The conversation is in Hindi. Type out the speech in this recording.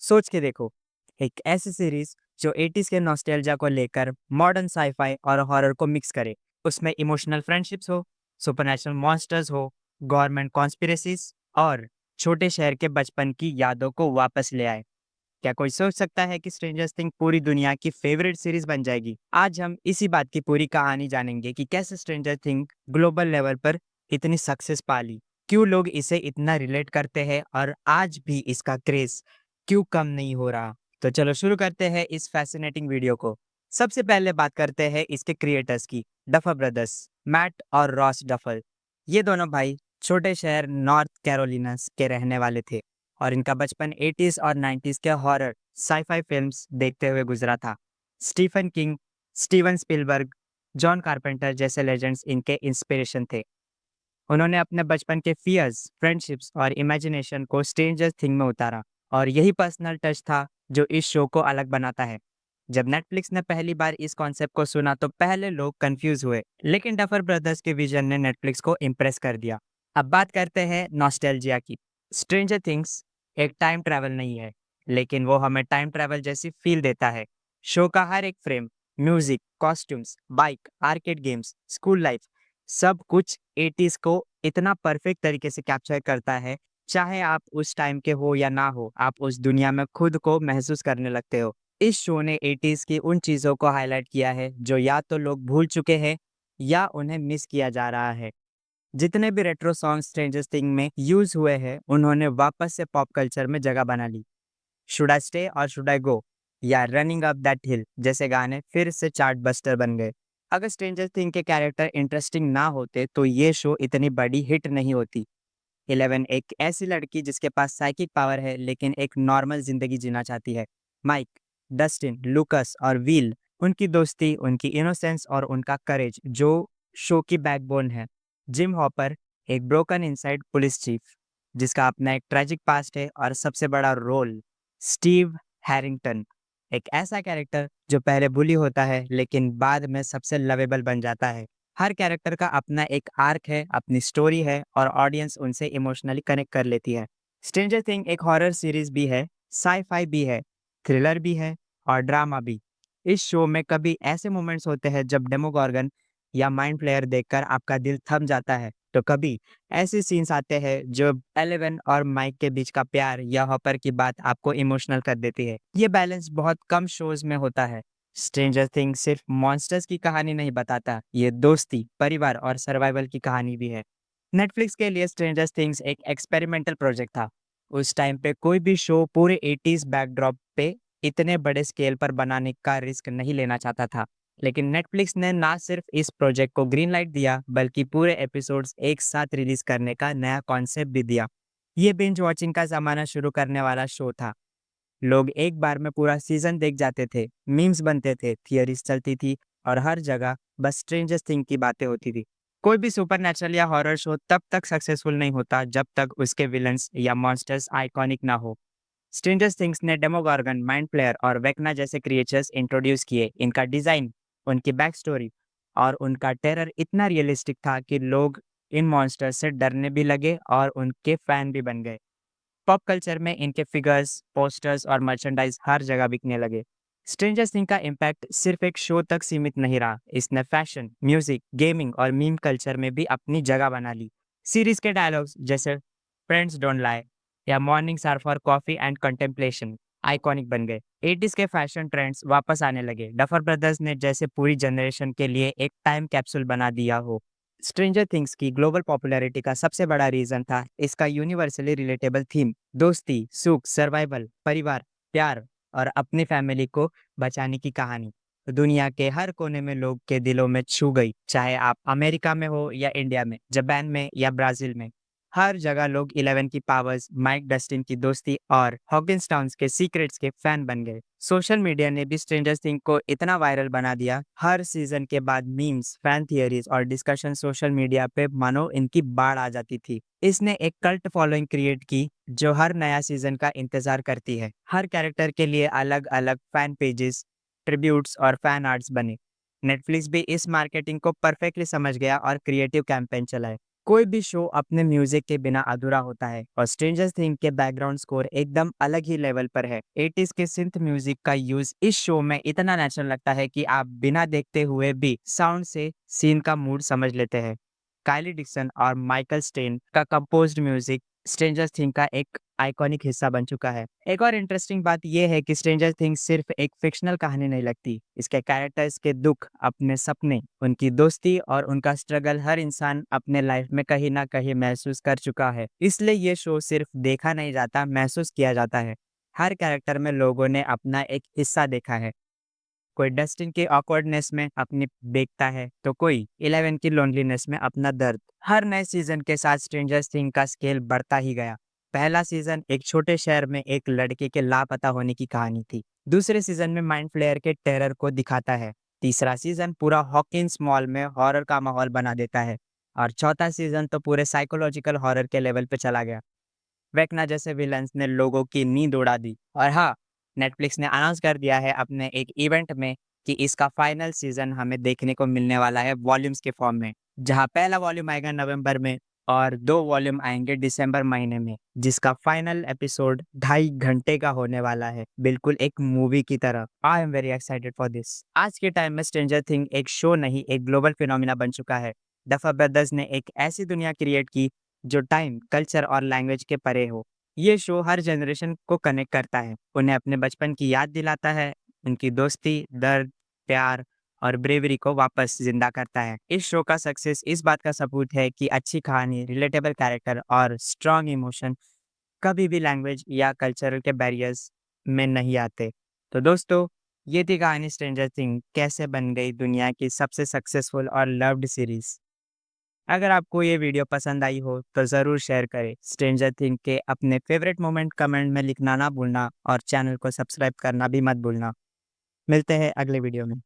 सोच के देखो, एक ऐसी सीरीज जो 80s के नॉस्टैल्जिया को लेकर मॉडर्न साई-फाई और हॉरर को मिक्स करे। उसमें इमोशनल फ्रेंडशिप्स हो, सुपरनैचुरल मॉन्स्टर्स हो, गवर्नमेंट कॉन्स्पिरेसीज और छोटे शहर के बचपन की यादों को वापस ले आए। क्या कोई सोच सकता है कि स्ट्रेंजर थिंग्स पूरी दुनिया की फेवरेट सीरीज बन जाएगी? आज हम इसी बात की पूरी कहानी जानेंगे कि कैसे स्ट्रेंजर थिंग्स ग्लोबल लेवल पर इतनी सक्सेस पाली, क्यों लोग इसे इतना रिलेट करते हैं और आज भी इसका क्रेज क्यों कम नहीं हो रहा। तो चलो शुरू करते हैं इस फैसिनेटिंग वीडियो को। सबसे पहले बात करते हैं इसके क्रिएटर्स की, डफर ब्रदर्स, मैट और रॉस डफर। ये दोनों भाई छोटे शहर नॉर्थ कैरोलिना के रहने वाले थे और इनका बचपन 80s और 90s के हॉरर साई-फाई फिल्म्स देखते हुए गुजरा था। Stephen King, Steven Spielberg, John Carpenter जैसे लेजेंड्स इनके इंस्पिरेशन थे। उन्होंने अपने बचपन के फियर्स, फ्रेंडशिप्स और इमेजिनेशन को स्ट्रेंजर थिंग में उतारा और यही पर्सनल टच था जो इस शो को अलग बनाता है। जब नेटफ्लिक्स ने पहली बार इस कॉन्सेप्ट को सुना तो पहले लोग कंफ्यूज हुए, लेकिन डफर ब्रदर्स के विजन ने नेटफ्लिक्स को इम्प्रेस कर दिया। अब बात करते हैं नॉस्टैल्जिया की। स्ट्रेंजर थिंग्स एक टाइम ट्रैवल नहीं है, लेकिन वो हमें टाइम ट्रैवल जैसी फील देता है। शो का हर एक frame, music, costumes, bike, arcade games, school life, सब कुछ 80s को इतना परफेक्ट तरीके से कैप्चर करता है। चाहे आप उस टाइम के हो या ना हो, आप उस दुनिया में खुद को महसूस करने लगते हो। इस शो ने 80s की उन चीज़ों को हाईलाइट किया है जो या तो लोग भूल चुके हैं या उन्हें मिस किया जा रहा है। जितने भी रेट्रो सॉन्ग स्ट्रेंजर थिंग में यूज हुए हैं, उन्होंने वापस से पॉप कल्चर में जगह बना ली। शुड आई स्टे और शुड आई गो या रनिंग अप दैट हिल जैसे गाने फिर से चार्ट बस्टर बन गए। अगर स्ट्रेंजर थिंग के कैरेक्टर इंटरेस्टिंग ना होते तो ये शो इतनी बड़ी हिट नहीं होती। 11 एक ऐसी लड़की जिसके पास साइकिक पावर है लेकिन एक नॉर्मल जिंदगी जीना चाहती है। माइक, डस्टिन, लूकस और व्हील, उनकी दोस्ती, उनकी इनोसेंस और उनका करेज जो शो की बैकबोन है। जिम हॉपर, एक ब्रोकन इनसाइड पुलिस चीफ जिसका अपना एक ट्रेजिक पास्ट है। और सबसे बड़ा रोल, स्टीव हैरिंगटन, एक ऐसा कैरेक्टर जो पहले बुली होता है लेकिन बाद में सबसे लवेबल बन जाता है। हर कैरेक्टर का अपना एक आर्क है, अपनी स्टोरी है और ऑडियंस उनसे इमोशनली कनेक्ट कर लेती है। स्ट्रेंजर थिंग एक हॉरर सीरीज भी है, साई-फाई भी है, थ्रिलर भी है और ड्रामा भी। इस शो में कभी ऐसे मोमेंट्स होते हैं जब डेमोगॉर्गन या माइंड फ्लेयर देखकर आपका दिल थम जाता है, तो कभी ऐसे सीन्स आते हैं जो एलेवन और माइक के बीच का प्यार या हॉपर की बात आपको इमोशनल कर देती है। ये बैलेंस बहुत कम शोज में होता है। स्ट्रेंजर थिंग्स सिर्फ मॉन्स्टर्स की कहानी नहीं बताता, ये दोस्ती, परिवार और सर्वाइवल की कहानी भी है। नेटफ्लिक्स के लिए स्ट्रेंजर थिंग्स एक एक्सपेरिमेंटल प्रोजेक्ट था। उस टाइम पे कोई भी शो पूरे 80s बैकड्रॉप पे इतने बड़े स्केल पर बनाने का रिस्क नहीं लेना चाहता था। लेकिन नेटफ्लिक्स ने ना सिर्फ इस प्रोजेक्ट को ग्रीन लाइट दिया, बल्कि पूरे एपिसोड्स एक साथ रिलीज करने का नया कॉन्सेप्ट भी दिया। ये बिंज वॉचिंग का जमाना शुरू करने वाला शो था। लोग एक बार में पूरा सीज़न देख जाते थे, मीम्स बनते थे, थियरीज़ चलती थी और हर जगह बस स्ट्रेंजर थिंग की बातें होती थी। कोई भी सुपरनैचुरल या हॉरर शो तब तक सक्सेसफुल नहीं होता जब तक उसके विलन्स या मॉन्स्टर्स आइकॉनिक ना हो। स्ट्रेंजर थिंग्स ने डेमोगॉर्गन, माइंड फ्लेयर और वेक्ना जैसे क्रिएचर्स इंट्रोड्यूस किए। इनका डिज़ाइन, उनकी बैक स्टोरी और उनका टेरर इतना रियलिस्टिक था कि लोग इन मॉन्स्टर्स से डरने भी लगे और उनके फैन भी बन गए। पॉप कल्चर में इनके फिगर्स, पोस्टर्स और मर्चेंडाइज हर जगह बिकने लगे। स्ट्रेंजर थिंग का इम्पैक्ट सिर्फ एक शो तक सीमित नहीं रहा, इसने फैशन, म्यूजिक, गेमिंग और मीम कल्चर में भी अपनी जगह बना ली। सीरीज के डायलॉग्स जैसे फ्रेंड्स डोंट लाई या mornings are for coffee and contemplation iconic बन गए। 80s के फैशन ट्रेंड्स वापस आने लगे। डफर ब्रदर्स ने जैसे पूरी जनरेशन के लिए एक टाइम कैप्सूल बना दिया हो। स्ट्रेंजर थिंग्स की ग्लोबल पॉपुलैरिटी का सबसे बड़ा रीजन था इसका यूनिवर्सली रिलेटेबल थीम, दोस्ती, सुख, सर्वाइवल, परिवार, प्यार और अपनी फैमिली को बचाने की कहानी। दुनिया के हर कोने में लोग के दिलों में छू गई, चाहे आप अमेरिका में हो या इंडिया में, जापान में या ब्राजील में। हर जगह लोग 11 की पावर्स, माइक डस्टिन की दोस्ती और हॉकिंस टाउन्स के सीक्रेट्स के फैन बन गए। सोशल मीडिया ने भी स्ट्रेंजर थिंग को इतना वायरल बना दिया, हर सीजन के बाद मीम्स, फैन थियरीज और डिस्कशन सोशल मीडिया पे मानो इनकी बाढ़ आ जाती थी। इसने एक कल्ट फॉलोइंग क्रिएट की जो हर नया सीजन का इंतजार करती है। हर कैरेक्टर के लिए अलग अलग फैन पेजेस, ट्रिब्यूट्स और फैन आर्ट्स बने। नेटफ्लिक्स भी इस मार्केटिंग को परफेक्टली समझ गया और क्रिएटिव कैंपेन चलाए। कोई भी शो अपने म्यूजिक के बिना अधूरा होता है और स्ट्रेंजर थिंग्स के बैकग्राउंड स्कोर एकदम अलग ही लेवल पर है। 80s के सिंथ म्यूजिक का यूज इस शो में इतना नेचुरल लगता है कि आप बिना देखते हुए भी साउंड से सीन का मूड समझ लेते हैं। काइली डिक्सन और माइकल स्टेन का कंपोज्ड म्यूजिक स्ट्रेंजर थिंग का एक आइकॉनिक हिस्सा बन चुका है। एक और इंटरेस्टिंग बात यह है कि स्ट्रेंजर थिंग्स सिर्फ एक फिक्शनल कहानी नहीं लगती। इसके कैरेक्टर्स के दुख, अपने सपने, उनकी दोस्ती और उनका स्ट्रगल हर इंसान अपने लाइफ में कहीं ना कहीं महसूस कर चुका है। इसलिए ये शो सिर्फ देखा नहीं जाता, महसूस किया जाता है। हर कैरेक्टर में लोगों ने अपना एक हिस्सा देखा है। कोई डस्टिन के ऑकवर्डनेस में अपनी देखता है तो कोई 11 की लोनलीनेस में अपना दर्द। हर नए सीजन के साथ स्ट्रेंजर थिंग का स्केल बढ़ता ही गया। पहला सीजन एक छोटे शहर में एक लड़के के लापता होने की कहानी थी। दूसरे सीजन में माइंड फ्लेयर के टेरर को दिखाता है। तीसरा सीजन पूरा हॉकिंस मॉल में हॉरर का माहौल बना देता है। और चौथा सीजन तो पूरे साइकोलॉजिकल हॉरर के लेवल पे चला गया। वेकना जैसे विलन्स ने लोगों की नींद उड़ा दी। और हाँ, नेटफ्लिक्स ने अनाउंस कर दिया है अपने एक इवेंट में कि इसका फाइनल सीजन हमें देखने को मिलने वाला है वॉल्यूम्स के फॉर्म में, जहाँ पहला वॉल्यूम आएगा नवंबर में और 2 वॉल्यूम आएंगे दिसंबर महीने में, जिसका फाइनल एपिसोड 2.5 घंटे का होने वाला है, बिल्कुल एक मूवी की तरह। I am very excited for this. आज के टाइम में स्ट्रेंजर थिंग एक शो नहीं, एक ग्लोबल फिनोमिना बन चुका है। दफा ब्रदर्स ने एक ऐसी दुनिया क्रिएट की जो टाइम, कल्चर और लैंग्वेज के परे हो। ये शो हर जनरेशन को कनेक्ट करता है, उन्हें अपने बचपन की याद दिलाता है, उनकी दोस्ती, दर्द, प्यार और ब्रेवरी को वापस जिंदा करता है। इस शो का सक्सेस इस बात का सबूत है कि अच्छी कहानी, रिलेटेबल कैरेक्टर और स्ट्रॉन्ग इमोशन कभी भी लैंग्वेज या कल्चरल के बैरियर्स में नहीं आते। तो दोस्तों, ये थी कहानी स्ट्रेंजर थिंग कैसे बन गई दुनिया की सबसे सक्सेसफुल और लव्ड सीरीज। अगर आपको ये वीडियो पसंद आई हो तो ज़रूर शेयर करें। स्ट्रेंजर थिंग के अपने फेवरेट मोमेंट कमेंट में लिखना ना भूलना और चैनल को सब्सक्राइब करना भी मत भूलना। मिलते हैं अगले वीडियो में।